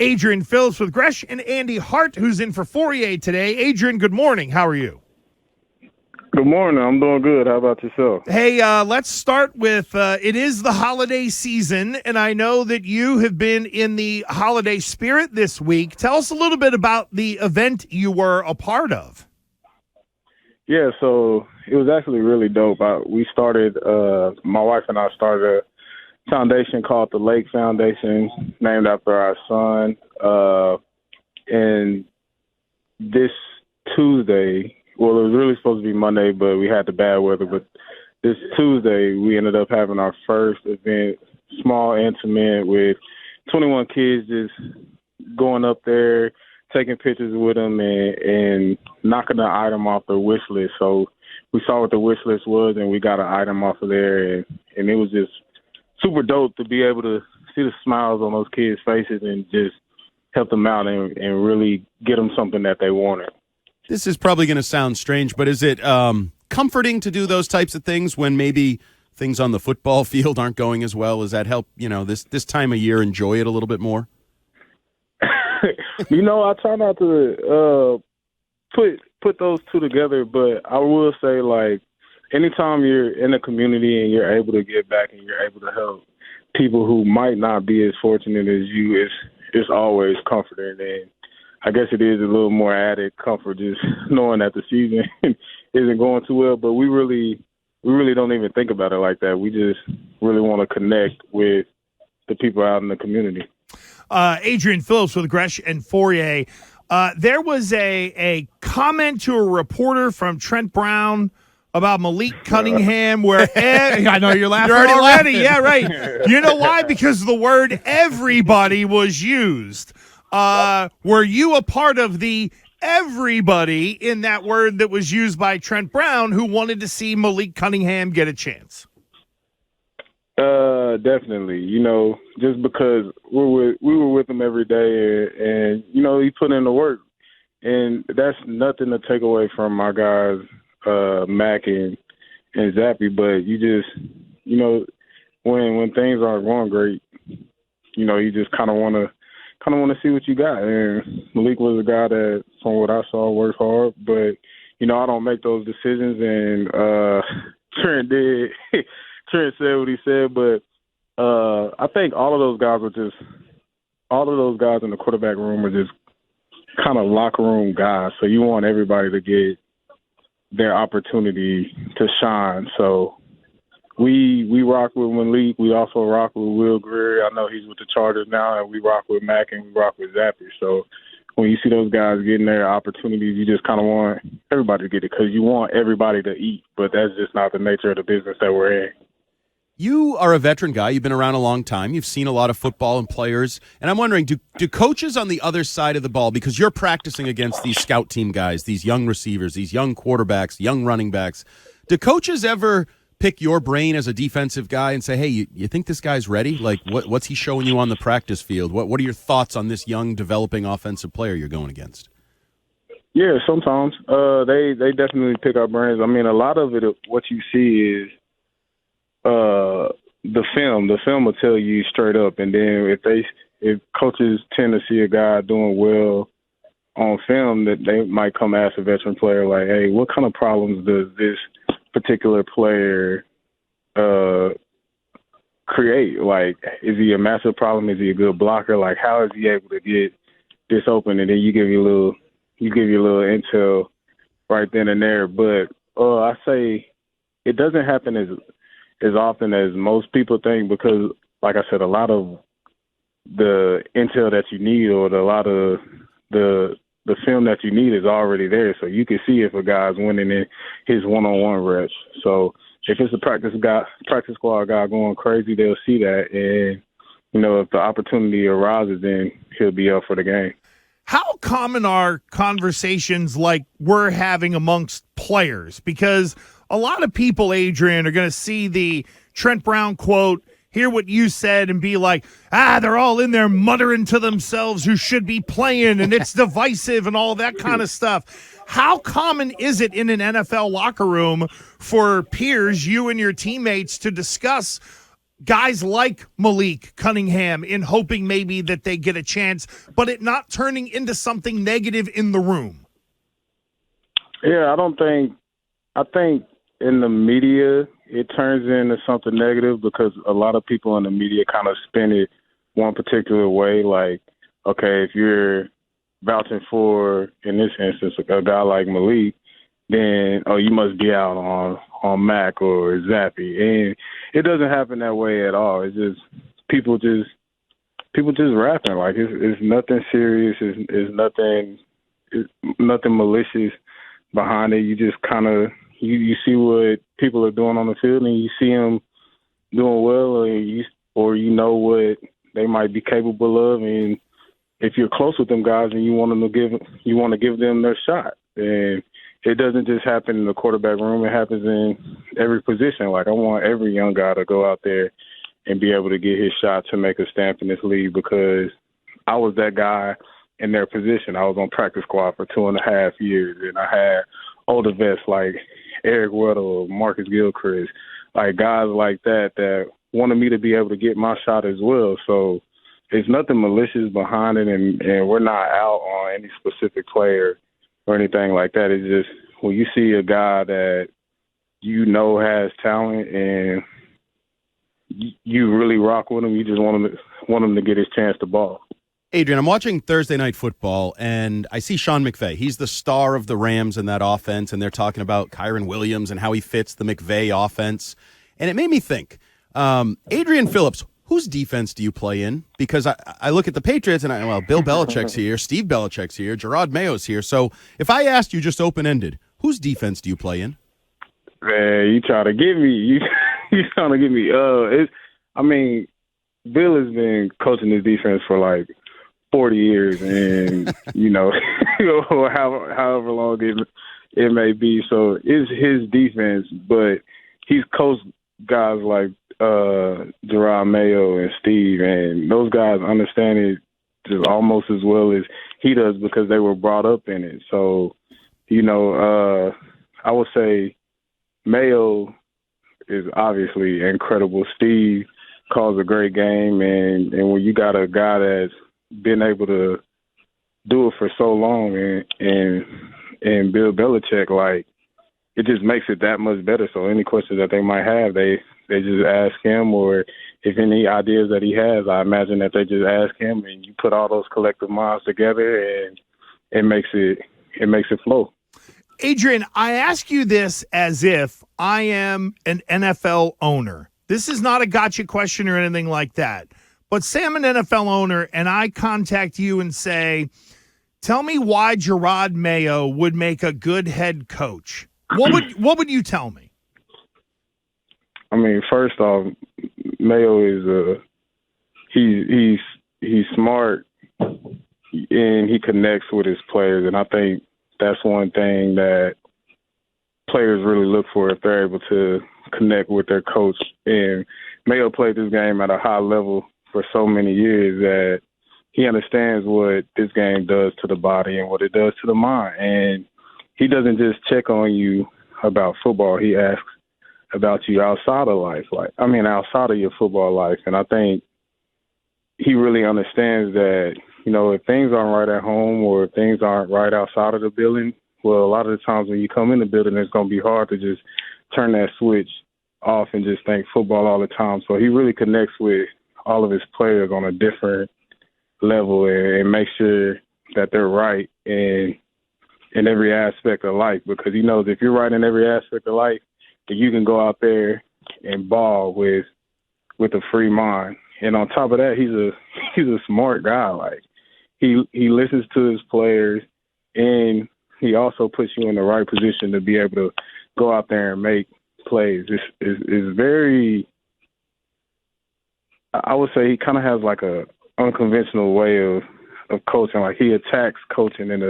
Adrian Phillips with Gresh and Andy Hart, who's in for Fourier today. Adrian, good morning. How are you? Good morning. I'm doing good. How about yourself? Hey, let's start with it is the holiday season, and I know that you have been in the holiday spirit this week. Tell us a little bit about the event you were a part of. Yeah, so it was actually really dope. We started, my wife and I started a foundation called the Lake Foundation, named after our son. And this Tuesday, well, it was really supposed to be Monday, but we had the bad weather. But this Tuesday, we ended up having our first event, small, intimate, with 21 kids just going up there, taking pictures with them and knocking the item off the wish list. So we saw what the wish list was, and we got an item off of there, and it was just super dope to be able to see the smiles on those kids' faces and just help them out and really get them something that they wanted. This is probably going to sound strange, but is it comforting to do those types of things when maybe things on the football field aren't going as well? Does that help, this time of year enjoy it a little bit more? I try not to put those two together, but I will say, like, anytime you're in a community and you're able to give back and you're able to help people who might not be as fortunate as you, it's always comforting. And I guess it is a little more added comfort just knowing that the season isn't going too well, but we really don't even think about it like that. We just really want to connect with the people out in the community. Adrian Phillips with Gresh and Fourier. There was a comment to a reporter from Trent Brown about Malik Cunningham where I know you're laughing already. Yeah, right. You know why? Because the word everybody was used. Were you a part of the everybody in that word that was used by Trent Brown who wanted to see Malik Cunningham get a chance? Definitely. Just because we were with him every day and he put in the work, and that's nothing to take away from my guys, Mac and Zappy, but you just, when things aren't going great, you just kind of want to see what you got. And Malik was a guy that, from what I saw, worked hard, but I don't make those decisions, and Trent did. Trent said what he said, but I think all of those guys in the quarterback room are just kind of locker room guys. So you want everybody to get their opportunity to shine. So we rock with Malik. We also rock with Will Greer. I know he's with the Chargers now, and we rock with Mac and we rock with Zappy. So when you see those guys getting their opportunities, you just kind of want everybody to get it because you want everybody to eat. But that's just not the nature of the business that we're in. You are a veteran guy. You've been around a long time. You've seen a lot of football and players. And I'm wondering, do coaches on the other side of the ball, because you're practicing against these scout team guys, these young receivers, these young quarterbacks, young running backs, do coaches ever pick your brain as a defensive guy and say, hey, you think this guy's ready? Like, what's he showing you on the practice field? What are your thoughts on this young, developing offensive player you're going against? Yeah, sometimes. They definitely pick our brains. I mean, a lot of it, what you see is the film. The film will tell you straight up, and then if coaches tend to see a guy doing well on film, that they might come ask a veteran player, like, hey, what kind of problems does this particular player create? Like, is he a massive problem? Is he a good blocker? Like, how is he able to get this open? And then you give you a little intel right then and there. But I say it doesn't happen as often as most people think, because, like I said, a lot of the intel that you need, or a lot of the film that you need, is already there. So you can see if a guy's winning in his one-on-one reps. So if it's a practice squad guy going crazy, they'll see that. And, if the opportunity arises, then he'll be up for the game. How common are conversations like we're having amongst players? Because a lot of people, Adrian, are going to see the Trent Brown quote, hear what you said, and be like, they're all in there muttering to themselves who should be playing, and it's divisive and all that kind of stuff. How common is it in an NFL locker room for peers, you and your teammates, to discuss guys like Malik Cunningham in hoping maybe that they get a chance, but it not turning into something negative in the room? Yeah, I think in the media it turns into something negative because a lot of people in the media kind of spin it one particular way. Like, okay, if you're vouching for, in this instance, a guy like Malik, then, oh, you must be out on Mac or Zappy. And it doesn't happen that way at all. It's just people just rapping. Like, it's nothing serious. It's nothing malicious behind it. You just kind of you see what people are doing on the field, and you see them doing well, or you know what they might be capable of, and if you're close with them guys and you want to give them their shot. And it doesn't just happen in the quarterback room. It happens in every position. Like, I want every young guy to go out there and be able to get his shot to make a stamp in this league, because I was that guy in their position. I was on practice squad for 2.5 years, and I had older vets like Eric Weddle, Marcus Gilchrist, like guys like that wanted me to be able to get my shot as well. So there's nothing malicious behind it, and we're not out on any specific player or anything like that. It's just when you see a guy that you know has talent and you really rock with him, you just want him to get his chance to ball. Adrian, I'm watching Thursday Night Football, and I see Sean McVay. He's the star of the Rams in that offense, and they're talking about Kyron Williams and how he fits the McVay offense. And it made me think, Adrian Phillips, whose defense do you play in? Because I look at the Patriots, and Bill Belichick's here, Steve Belichick's here, Jerod Mayo's here. So if I asked you just open-ended, whose defense do you play in? Man, you trying to get me. You trying to get me. Bill has been coaching this defense for like 40 years, and however long it may be. So it's his defense, but he's coached guys like Jerod Mayo and Steve, and those guys understand it just almost as well as he does because they were brought up in it. So, I would say Mayo is obviously incredible. Steve calls a great game, and when you got a guy that's been able to do it for so long, and Bill Belichick, like, it just makes it that much better. So any questions that they might have, they just ask him, or if any ideas that he has, I imagine that they just ask him, and you put all those collective minds together, and it makes it flow. Adrian, I ask you this as if I am an NFL owner. This is not a gotcha question or anything like that. But say I'm an NFL owner and I contact you and say, tell me why Jerod Mayo would make a good head coach. What would you tell me? I mean, first off, Mayo is he's smart, and he connects with his players, and I think that's one thing that players really look for if they're able to connect with their coach. And Mayo played this game at a high level for so many years that he understands what this game does to the body and what it does to the mind. And he doesn't just check on you about football. He asks about you outside of life, outside of your football life. And I think he really understands that, if things aren't right at home or if things aren't right outside of the building, well, a lot of the times when you come in the building, it's going to be hard to just turn that switch off and just think football all the time. So he really connects with all of his players on a different level and make sure that they're right in every aspect of life, because he knows if you're right in every aspect of life, then you can go out there and ball with a free mind. And on top of that, he's a smart guy. Like, he listens to his players, and he also puts you in the right position to be able to go out there and make plays. It's very, I would say he kind of has like a unconventional way of coaching. Like, he attacks coaching in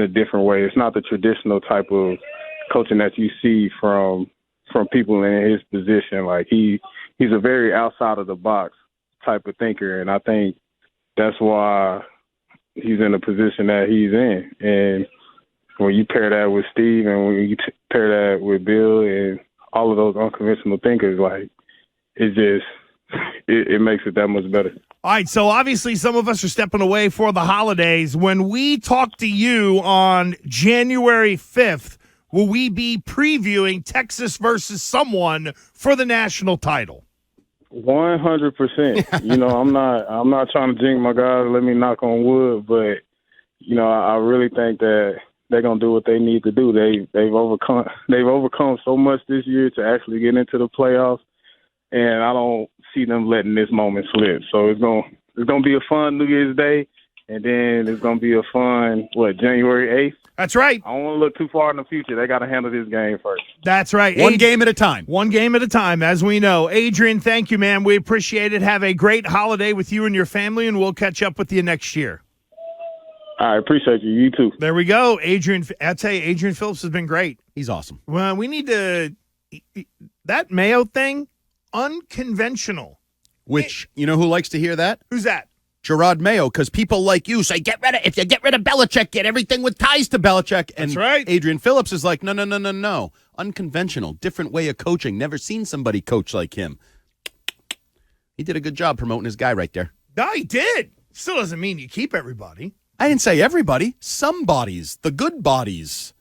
a different way. It's not the traditional type of coaching that you see from people in his position. Like, he's a very outside of the box type of thinker, and I think that's why he's in the position that he's in. And when you pair that with Steve, and when you pair that with Bill and all of those unconventional thinkers, like, it's just it makes it that much better. All right, so obviously some of us are stepping away for the holidays. When we talk to you on January 5th, will we be previewing Texas versus someone for the national title? 100%. You know, I'm not trying to jinx my guys. Let me knock on wood, but you know, I really think that they're gonna do what they need to do. They've overcome so much this year to actually get into the playoffs, and I don't see them letting this moment slip. So it's gonna be a fun New Year's Day, and then it's gonna be a fun January 8th. That's right. I don't want to look too far in the future. They got to handle this game first. That's right. One game at a time. One game at a time, as we know. Adrian, thank you, man. We appreciate it. Have a great holiday with you and your family, and we'll catch up with you next year. I appreciate you. You too. There we go. Adrian, I'll tell you, Adrian Phillips has been great. He's awesome. Well, we need to – that Mayo thing, unconventional. Which, you know who likes to hear that? Who's that? Jerod Mayo, because people like you say, if you get rid of Belichick, get everything with ties to Belichick. And That's right. Adrian Phillips is like, no. Unconventional, different way of coaching. Never seen somebody coach like him. He did a good job promoting his guy right there. No, he did. Still doesn't mean you keep everybody. I didn't say everybody. Some bodies, the good bodies.